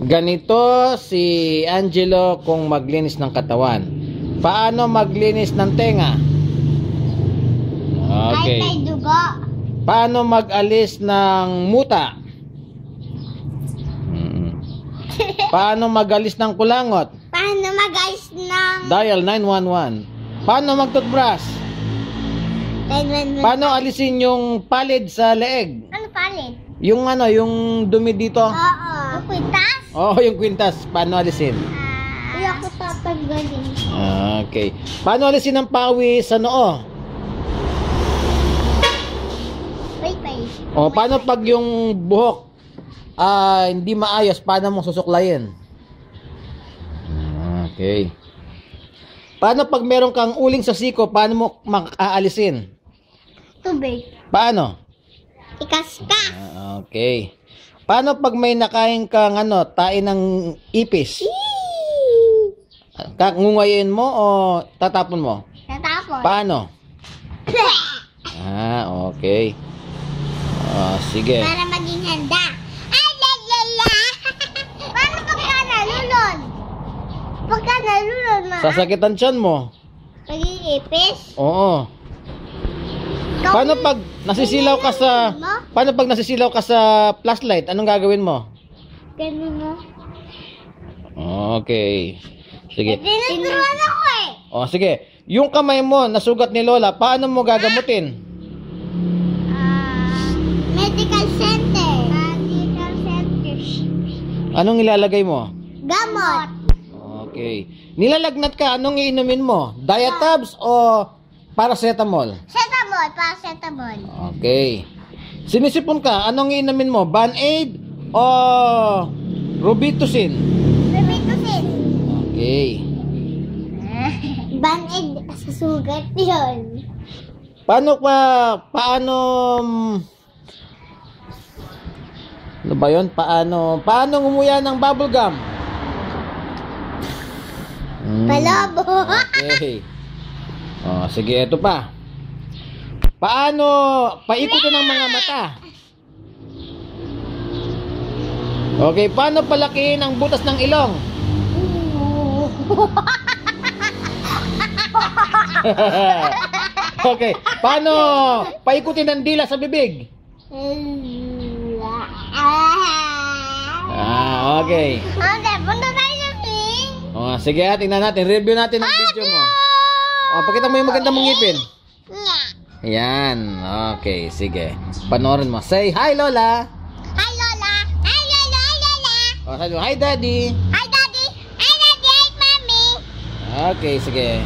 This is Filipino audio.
Ganito si Angelo kung maglinis ng katawan. Paano maglinis ng tenga? Okay. Ay, may dugo. Paano mag-alis ng muta? Paano mag-alis ng kulangot? Paano mag-ayos ng... Dial 911. Paano mag-toothbrush? Paano alisin yung palid sa leeg? Ano palit? Yung ano, yung dumi dito? Oo. Yung kwintas? Oo, yung kwintas. Paano alisin? Hindi ako tatanggalin. Okay. Paano alisin ang pawis sa noo? Wait. O, paano pag yung buhok hindi maayos, paano mo susuklayin? Okay. Paano pag meron kang uling sa siko, paano mo aalisin? Tubig. Paano? Ikas-kas. Okay. Paano pag may nakain kang tain ng ipis? Ngungayin mo o tatapon mo? Natapon. Paano? Okay. Sige. Para maging handa. Ay, lalala! Paano pagka nalulod? Pagka nalulod, Sasakitan tiyan mo. maging ipis? Oo. Paano pag nasisilaw ka sa flashlight? Anong gagawin mo? Ganun mo. Okay. Sige. Tinuturuan ako eh. Sige. Yung kamay mo, nasugat ni Lola, paano mo gagamutin? Medical center. Medical center. Anong ilalagay mo? Gamot. Okay. Nilalagnat ka, anong iinumin mo? Diatabs o paracetamol? Paracetamol. Okay. Sinisipon ka, anong iinumin mo? Band-Aid o Robitussin? Robitussin. Okay. Band-Aid sa sugat yun. Paano ano ba yun? Paano ngumuya ng bubble gum? Palobo. Okay. Sige, ito pa. Paano paikutin ng mga mata? Okay, paano palakihin ang butas ng ilong? Okay, paano paikutin ng dila sa bibig? Okay. Punta tayo sa ping. Sige, tingnan natin. Review natin ang video mo. Pakita mo yung maganda mong ngipin. Yan. Okay, sige. Panoorin mo. Say hi, Lola. Hi, Lola. Hi, Lola. Hi, Lola. Sabi mo, hi, Daddy. Hi, Daddy. Hi, Daddy. Hi, Mommy. Okay, sige.